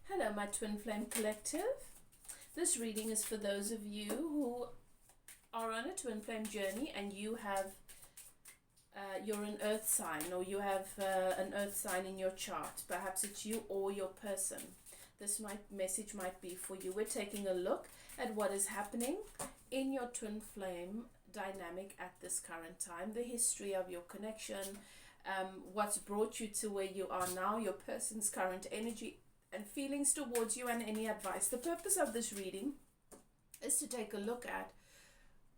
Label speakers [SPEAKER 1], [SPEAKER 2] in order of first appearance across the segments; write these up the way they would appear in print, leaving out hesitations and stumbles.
[SPEAKER 1] Hello, my Twin Flame Collective. This reading is for those of you who are on a twin flame journey and you have you're an earth sign, or you have an earth sign in your chart. Perhaps it's you or your person. This message might be for you. We're taking a look at what is happening in your twin flame dynamic at this current time, the history of your connection, what's brought you to where you are now, your person's current energy and feelings towards you, and any advice. The purpose of this reading is to take a look at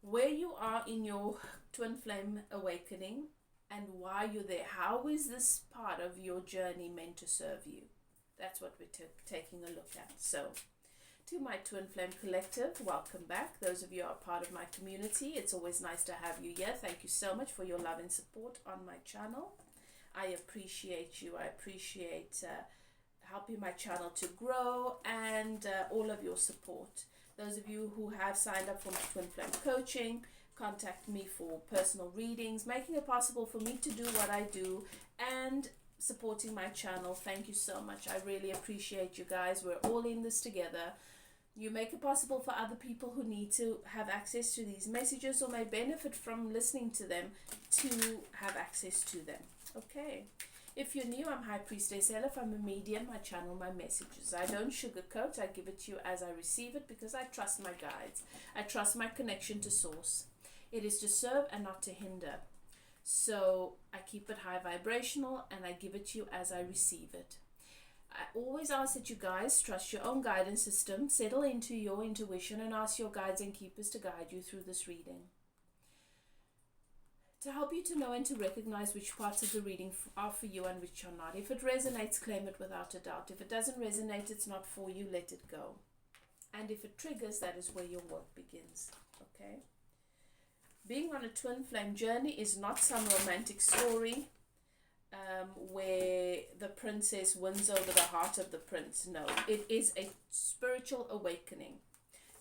[SPEAKER 1] where you are in your twin flame awakening and why you're there. How is this part of your journey meant to serve you? That's what we're taking a look at. So, to my Twin Flame Collective, welcome back. Those of you who are part of my community, it's always nice to have you here. Thank you so much for your love and support on my channel. I appreciate you. I appreciate helping my channel to grow, and all of your support. Those of you who have signed up for my Twin Flame coaching, contact me for personal readings, making it possible for me to do what I do and supporting my channel. Thank you so much. I really appreciate you guys. We're all in this together. You make it possible for other people who need to have access to these messages or may benefit from listening to them to have access to them. Okay. If you're new, I'm High Priestess Elif. I'm a medium. I channel my messages. I don't sugarcoat. I give it to you as I receive it because I trust my guides. I trust my connection to source. It is to serve and not to hinder. So I keep it high vibrational and I give it to you as I receive it. I always ask that you guys trust your own guidance system, settle into your intuition, and ask your guides and keepers to guide you through this reading, to help you to know and to recognize which parts of the reading are for you and which are not. If it resonates, claim it without a doubt. If it doesn't resonate, it's not for you, let it go. And if it triggers, that is where your work begins. Okay? Being on a twin flame journey is not some romantic story where the princess wins over the heart of the prince. No, it is a spiritual awakening.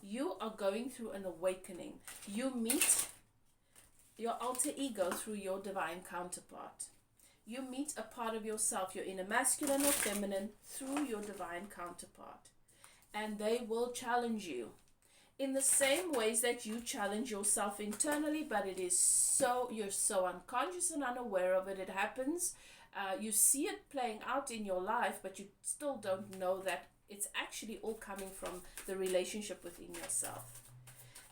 [SPEAKER 1] You are going through an awakening. You meet your alter ego through your divine counterpart. You meet a part of yourself, your inner masculine or feminine, through your divine counterpart. And they will challenge you in the same ways that you challenge yourself internally, but it is so, you're so unconscious and unaware of it. It happens. You see it playing out in your life, but you still don't know that it's actually all coming from the relationship within yourself.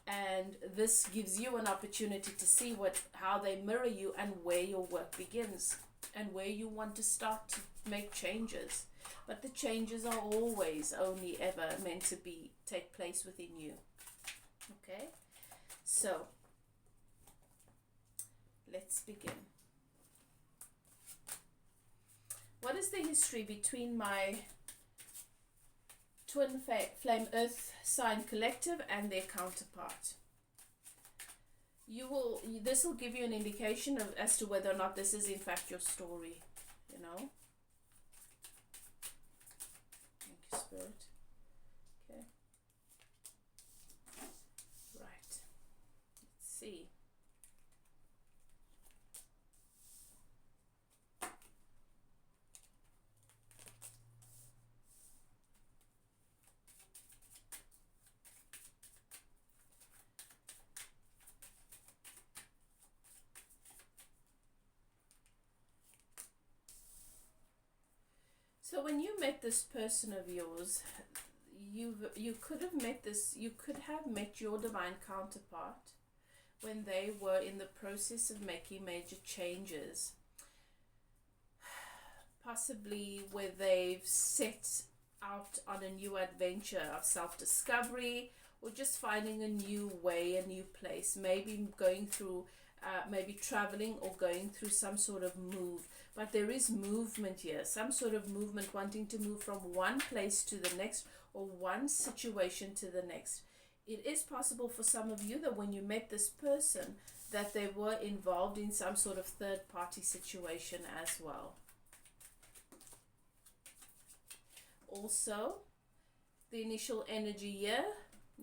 [SPEAKER 1] And this gives you an opportunity to see how they mirror you and where your work begins and where you want to start to make changes. But the changes are always only ever meant to take place within you. Okay, so let's begin. What is the history between my Twin Flame Earth Sign Collective and their counterpart? This will give you an indication as to whether or not this is in fact your story, you know. Thank you, Spirit. Okay. Right. Let's see. So when you met this person of yours, you could have met your divine counterpart when they were in the process of making major changes, possibly where they've set out on a new adventure of self-discovery, or just finding a new way, a new place, maybe going through maybe traveling or going through some sort of move. But there is movement here, some sort of movement, wanting to move from one place to the next or one situation to the next. It is possible for some of you that when you met this person that they were involved in some sort of third party situation as well. Also, the initial energy here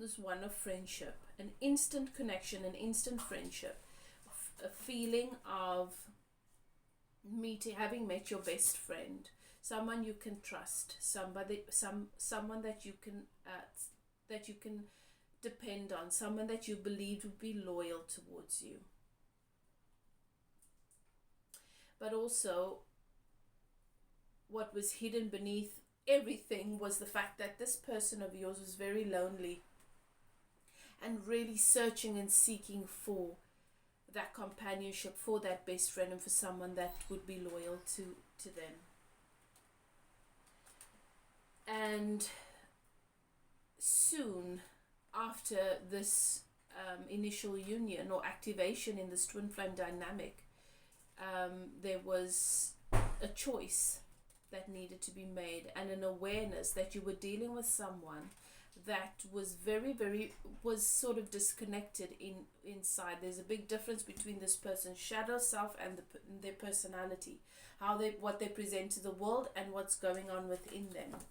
[SPEAKER 1] is one of friendship, an instant connection, an instant friendship, a feeling of having met your best friend, someone you can trust, someone that you can depend on, someone that you believed would be loyal towards you. But also, what was hidden beneath everything was the fact that this person of yours was very lonely and really searching and seeking for that companionship, for that best friend, and for someone that would be loyal to them. And soon after this initial union or activation in this twin flame dynamic, there was a choice that needed to be made, and an awareness that you were dealing with someone that was was sort of disconnected inside. There's a big difference between this person's shadow self and their personality, what they present to the world and what's going on within them.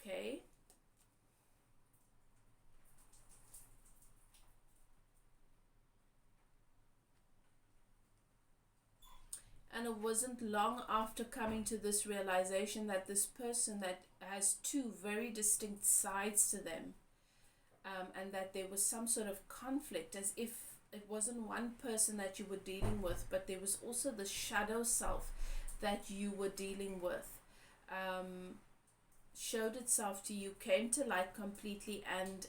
[SPEAKER 1] Okay. And it wasn't long after coming to this realization that this person that has two very distinct sides to them, and that there was some sort of conflict, as if it wasn't one person that you were dealing with, but there was also the shadow self that you were dealing with, showed itself to you, came to light completely, and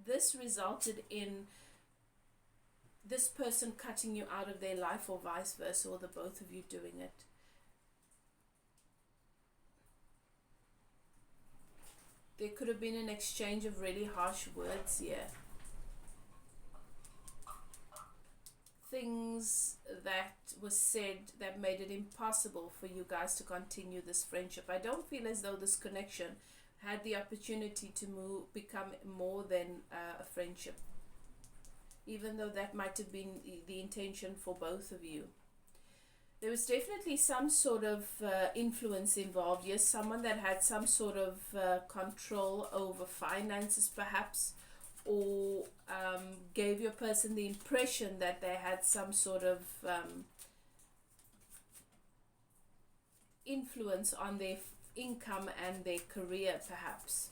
[SPEAKER 1] this resulted in this person cutting you out of their life, or vice versa, or the both of you doing it. There could have been an exchange of really harsh words here. Things that were said that made it impossible for you guys to continue this friendship. I don't feel as though this connection had the opportunity to become more than a friendship, even though that might have been the intention for both of you. There was definitely some sort of influence involved. Yes, someone that had some sort of control over finances perhaps, or gave your person the impression that they had some sort of influence on their income and their career perhaps.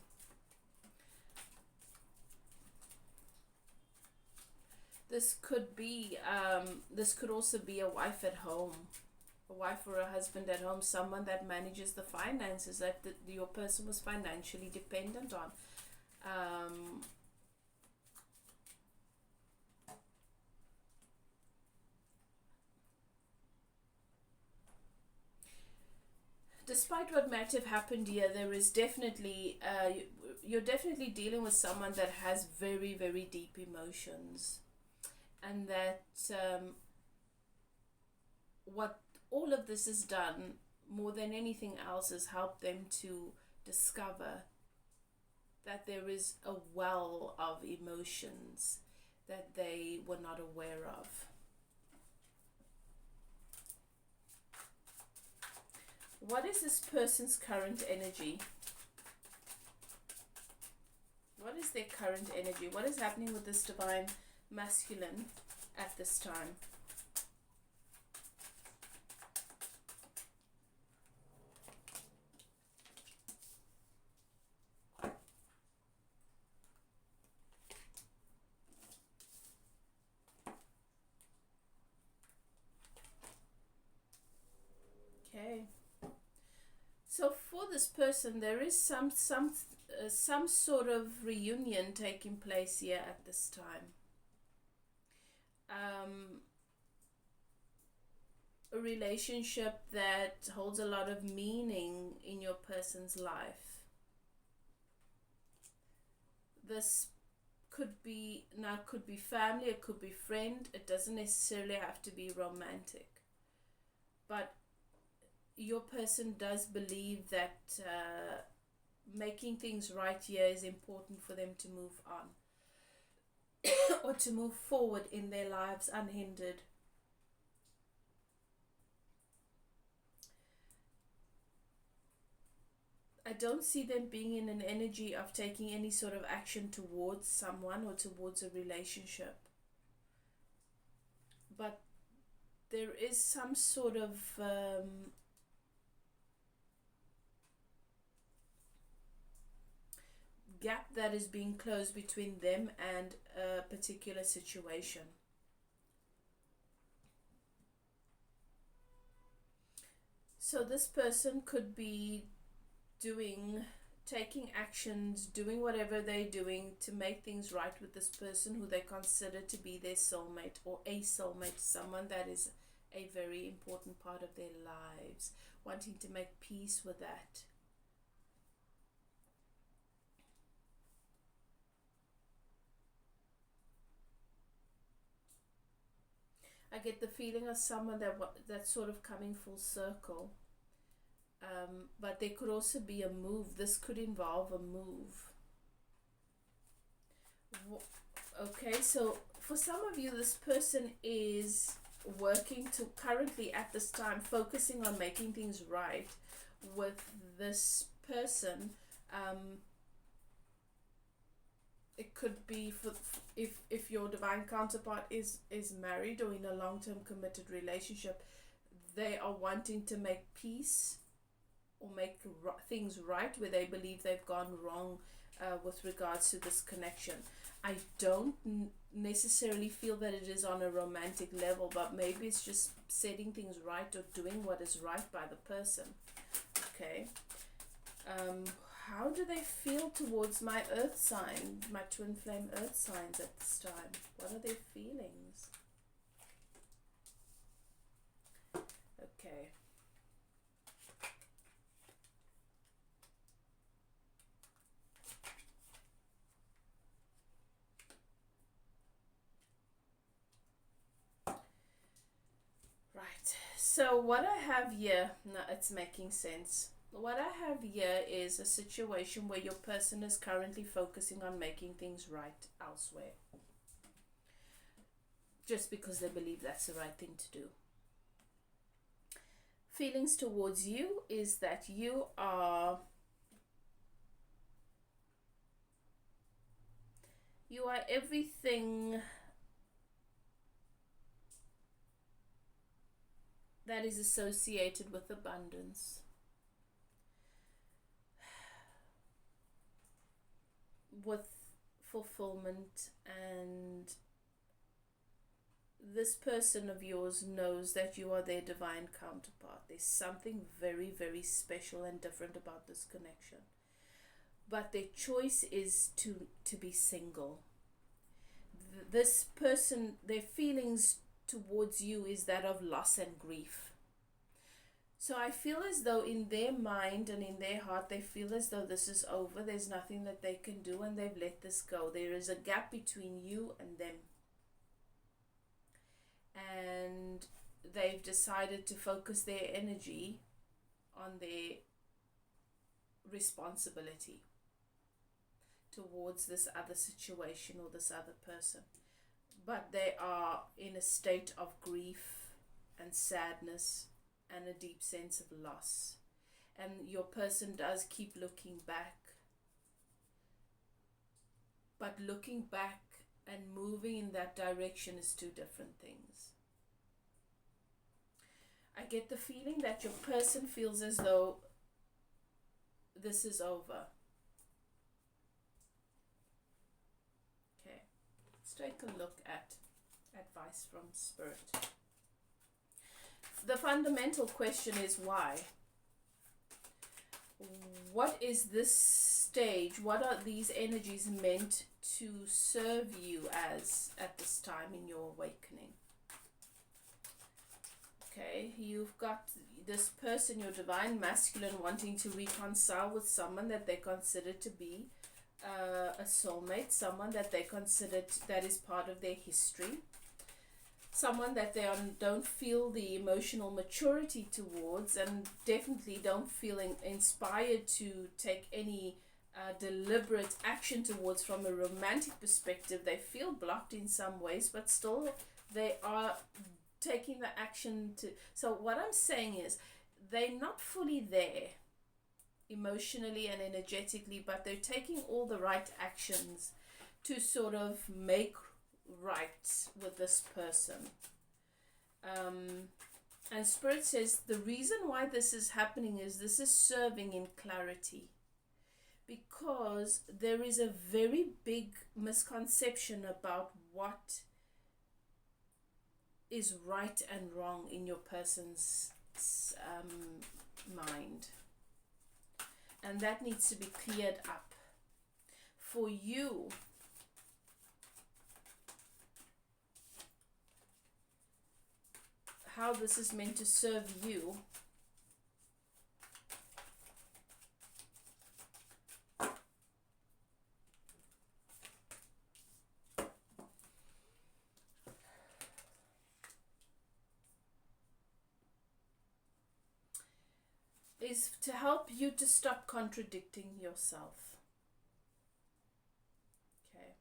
[SPEAKER 1] This could be, this could also be a wife at home, a wife or a husband at home, someone that manages the finances that your person was financially dependent on. Despite what might have happened here, there is definitely, you're definitely dealing with someone that has very, very deep emotions. And that what all of this has done, more than anything else, is help them to discover that there is a well of emotions that they were not aware of. What is this person's current energy? What is their current energy? What is happening with this divine masculine at this time? Okay. So for this person, there is some sort of reunion taking place here at this time. A relationship that holds a lot of meaning in your person's life. This could be family, it could be friend, it doesn't necessarily have to be romantic. But your person does believe that making things right here is important for them to move on. Or to move forward in their lives unhindered. I don't see them being in an energy of taking any sort of action towards someone or towards a relationship. But there is some sort of gap that is being closed between them and a particular situation. So this person could be taking actions, doing whatever they're doing to make things right with this person who they consider to be their soulmate, or a soulmate, someone that is a very important part of their lives, wanting to make peace with that. I get the feeling of someone that's sort of coming full circle. But there could also be a move. This could involve a move. Okay, so for some of you, this person is working to currently at this time focusing on making things right with this person. It could be if your divine counterpart is married or in a long-term committed relationship, they are wanting to make peace or make things right where they believe they've gone wrong with regards to this connection. I don't necessarily feel that it is on a romantic level, but maybe it's just setting things right or doing what is right by the person. Okay. How do they feel towards my earth sign, my twin flame earth signs at this time? What are their feelings? Okay. Right. So what I have here, no, it's making sense. What I have here is a situation where your person is currently focusing on making things right elsewhere, just because they believe that's the right thing to do. Feelings towards you is that you are everything that is associated with abundance. With fulfillment, and this person of yours knows that you are their divine counterpart. There's something very, very special and different about this connection. But their choice is to be single. This person, their feelings towards you is that of loss and grief. So I feel as though in their mind and in their heart, they feel as though this is over. There's nothing that they can do and they've let this go. There is a gap between you and them. And they've decided to focus their energy on their responsibility towards this other situation or this other person. But they are in a state of grief and sadness and a deep sense of loss. And your person does keep looking back. But looking back and moving in that direction is two different things. I get the feeling that your person feels as though this is over. Okay, let's take a look at advice from Spirit. The fundamental question is why? What is this stage? What are these energies meant to serve you as at this time in your awakening? Okay, you've got this person, your divine masculine, wanting to reconcile with someone that they consider to be a soulmate, someone that they consider that is part of their history. Someone that they don't feel the emotional maturity towards, and definitely don't feel inspired to take any deliberate action towards from a romantic perspective. They feel blocked in some ways, but still they are taking the action to. So what I'm saying is they're not fully there emotionally and energetically, but they're taking all the right actions to sort of make right with this person. And Spirit says the reason why this is happening is this is serving in clarity. because there is a very big misconception about what is right and wrong in your person's mind, and that needs to be cleared up for you. How this is meant to serve you is to help you to stop contradicting yourself. Okay.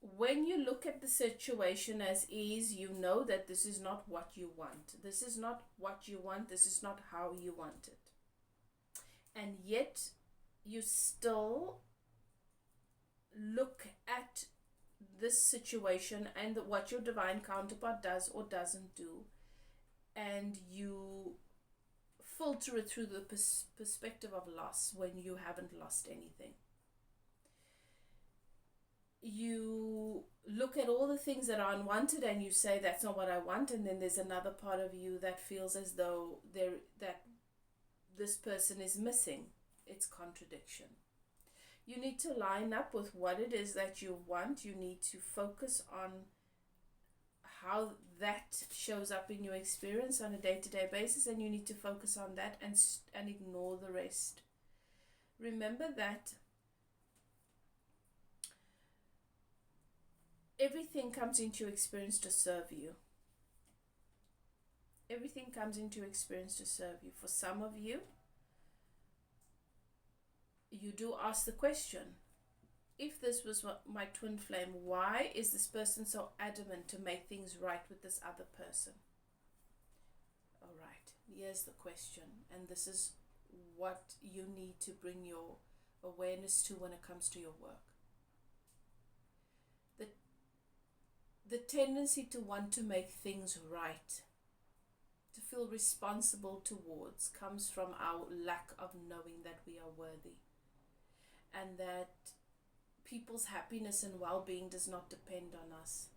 [SPEAKER 1] When you look at the situation as is, you know that this is not what you want. This is not what you want. This is not how you want it. And yet, you still look at this situation and what your divine counterpart does or doesn't do, and you filter it through the perspective of loss when you haven't lost anything. You look at all the things that are unwanted and you say, that's not what I want, and then there's another part of you that feels as though that this person is missing. It's contradiction. You need to line up with what it is that you want. You need to focus on how that shows up in your experience on a day-to-day basis, and you need to focus on that and ignore the rest. Remember that everything comes into experience to serve you. Everything comes into experience to serve you. For some of you, you do ask the question, if this was my twin flame, why is this person so adamant to make things right with this other person? All right, here's the question, and this is what you need to bring your awareness to when it comes to your work. The tendency to want to make things right, to feel responsible towards, comes from our lack of knowing that we are worthy, and that people's happiness and well-being does not depend on us,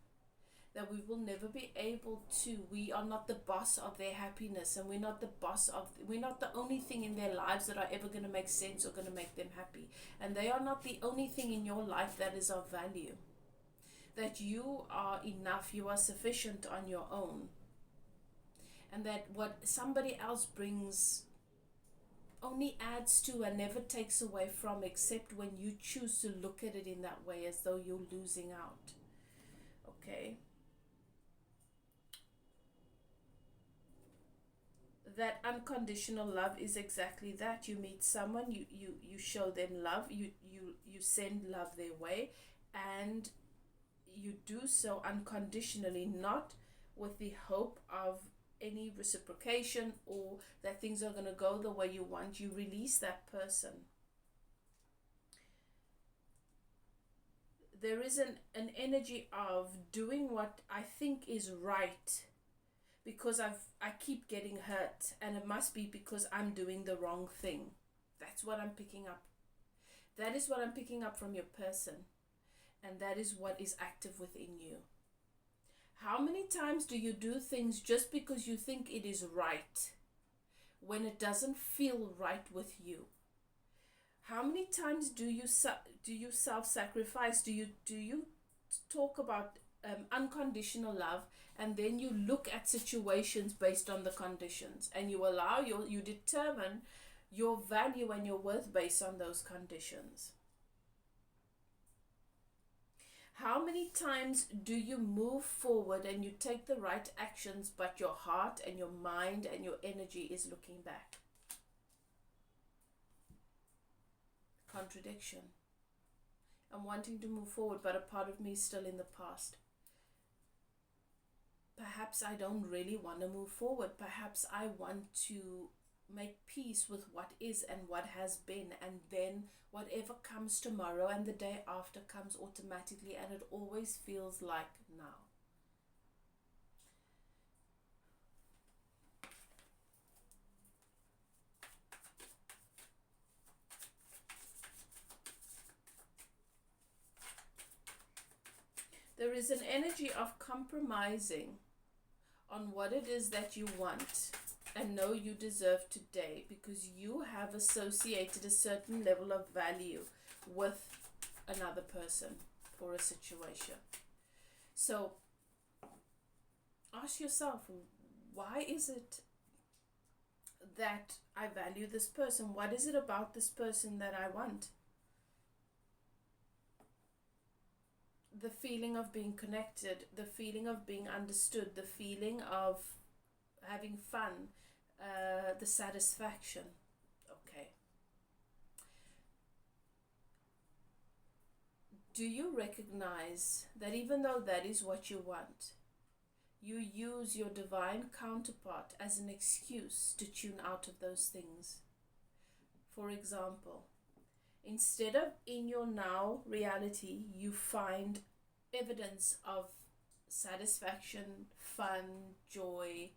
[SPEAKER 1] that we will never be able to, we are not the boss of their happiness, and we're not the only thing in their lives that are ever going to make sense or going to make them happy, and they are not the only thing in your life that is of value, that you are enough, you are sufficient on your own, and that what somebody else brings only adds to and never takes away from, except when you choose to look at it in that way, as though you're losing out. Okay? That unconditional love is exactly that. You meet someone, you show them love, you send love their way, and you do so unconditionally, not with the hope of any reciprocation or that things are going to go the way you want. You release that person. There is an energy of doing what I think is right because I keep getting hurt, and it must be because I'm doing the wrong thing. That's what I'm picking up. That is what I'm picking up from your person, and that is what is active within you. How many times do you do things just because you think it is right when it doesn't feel right with you? How many times do you self-sacrifice? Do you talk about unconditional love, and then you look at situations based on the conditions, and you determine your value and your worth based on those conditions? How many times do you move forward and you take the right actions, but your heart and your mind and your energy is looking back? Contradiction. I'm wanting to move forward, but a part of me is still in the past. Perhaps I don't really want to move forward. Perhaps I want to make peace with what is and what has been, and then whatever comes tomorrow and the day after comes automatically, and it always feels like now. There is an energy of compromising on what it is that you want and know you deserve today, because you have associated a certain level of value with another person or a situation. So ask yourself, why is it that I value this person? What is it about this person that I want? The feeling of being connected, the feeling of being understood, the feeling of having fun, the satisfaction. Okay. Do you recognize that even though that is what you want, you use your divine counterpart as an excuse to tune out of those things? For example, instead of in your now reality, you find evidence of satisfaction, fun, joy,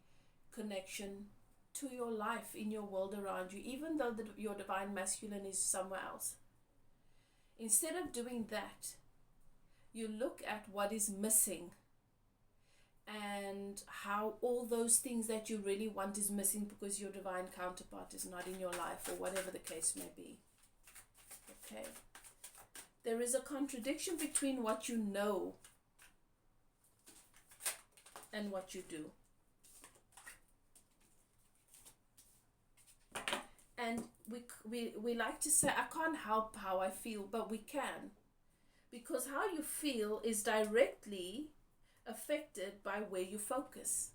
[SPEAKER 1] connection to your life in your world around you, even though your divine masculine is somewhere else. Instead of doing that, you look at what is missing and how all those things that you really want is missing because your divine counterpart is not in your life, or whatever the case may be. Okay. There is a contradiction between what you know and what you do. And we like to say, I can't help how I feel, but we can. Because how you feel is directly affected by where you focus,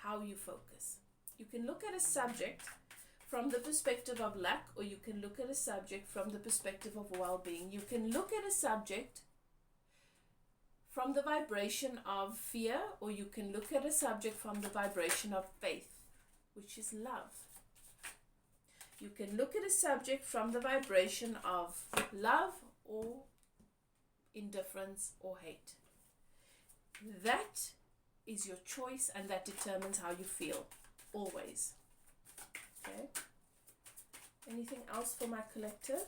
[SPEAKER 1] how you focus. You can look at a subject from the perspective of lack, or you can look at a subject from the perspective of well-being. You can look at a subject from the vibration of fear, or you can look at a subject from the vibration of faith, which is love. You can look at a subject from the vibration of love or indifference or hate. That is your choice, and that determines how you feel, always. Okay? Anything else for my collective?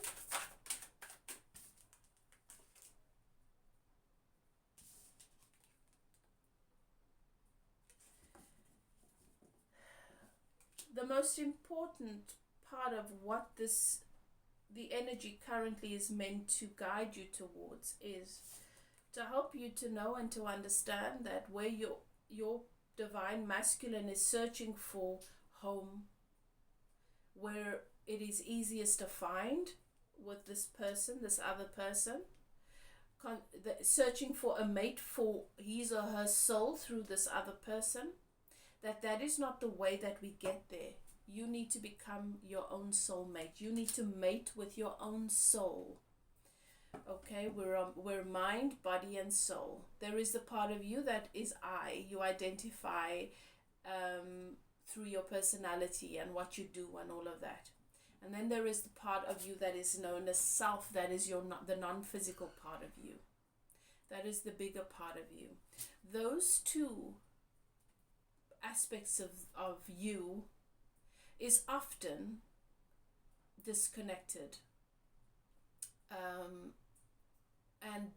[SPEAKER 1] The most important part of what the energy currently is meant to guide you towards is to help you to know and to understand that where your divine masculine is searching for home, where it is easiest to find with this person, this other person, searching for a mate for his or her soul through this other person, that is not the way that we get there. You need to become your own soulmate. You need to mate with your own soul. Okay, we're mind, body, and soul. There is the part of you that is I. You identify through your personality and what you do and all of that. And then there is the part of you that is known as self. That is the non-physical part of you. That is the bigger part of you. Those two aspects of you is often disconnected, and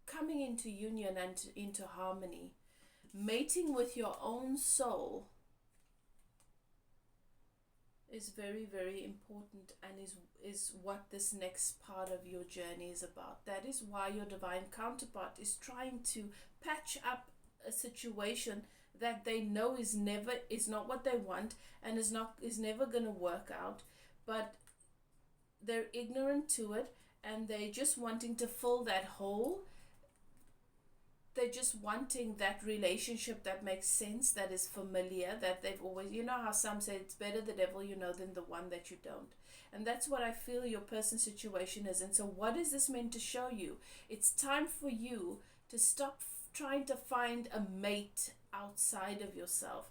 [SPEAKER 1] coming into union and into harmony, mating with your own soul is very, very important, and is what this next part of your journey is about. That is why your divine counterpart is trying to patch up a situation that they know is not what they want, and is never going to work out, but they're ignorant to it, and they're just wanting to fill that hole. They're just wanting that relationship that makes sense, that is familiar, that they've always, you know how some say it's better the devil you know than the one that you don't. And that's what I feel your person's situation is. And so what is this meant to show you? It's time for you to stop trying to find a mate outside of yourself,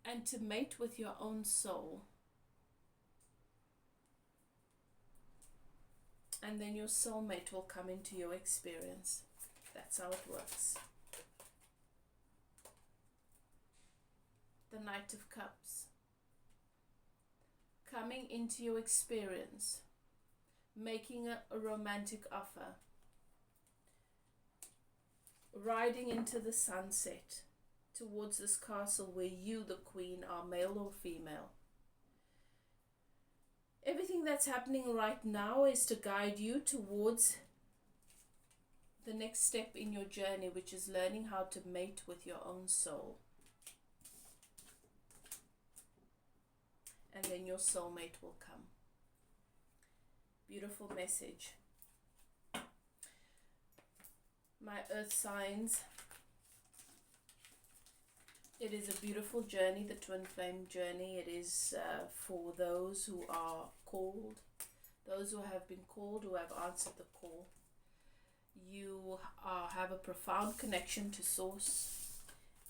[SPEAKER 1] and to mate with your own soul. And then your soulmate will come into your experience. That's how it works. The Knight of Cups. Coming into your experience. Making a romantic offer. riding into the sunset towards this castle where you, the queen, are male or female. Everything that's happening right now is to guide you towards the next step in your journey, which is learning how to mate with your own soul. And then your soulmate will come. Beautiful message. My earth signs. It is a beautiful journey, the twin flame journey. It is for those who are called, those who have been called, who have answered the call. You have a profound connection to Source,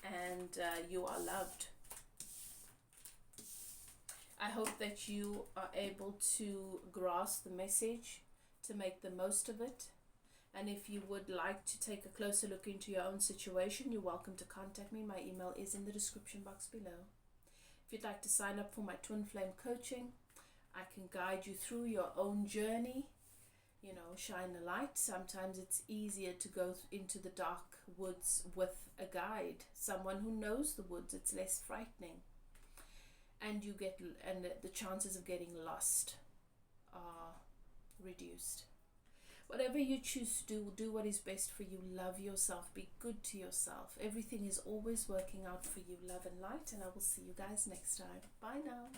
[SPEAKER 1] and you are loved. I hope that you are able to grasp the message, to make the most of it. And if you would like to take a closer look into your own situation, you're welcome to contact me. My email is in the description box below. If you'd like to sign up for my Twin Flame coaching, I can guide you through your own journey, you know, shine a light. Sometimes it's easier to go into the dark woods with a guide, someone who knows the woods. It's less frightening. And the chances of getting lost are reduced. Whatever you choose to do what is best for you. Love yourself. Be good to yourself. Everything is always working out for you. Love and light. And I will see you guys next time. Bye now.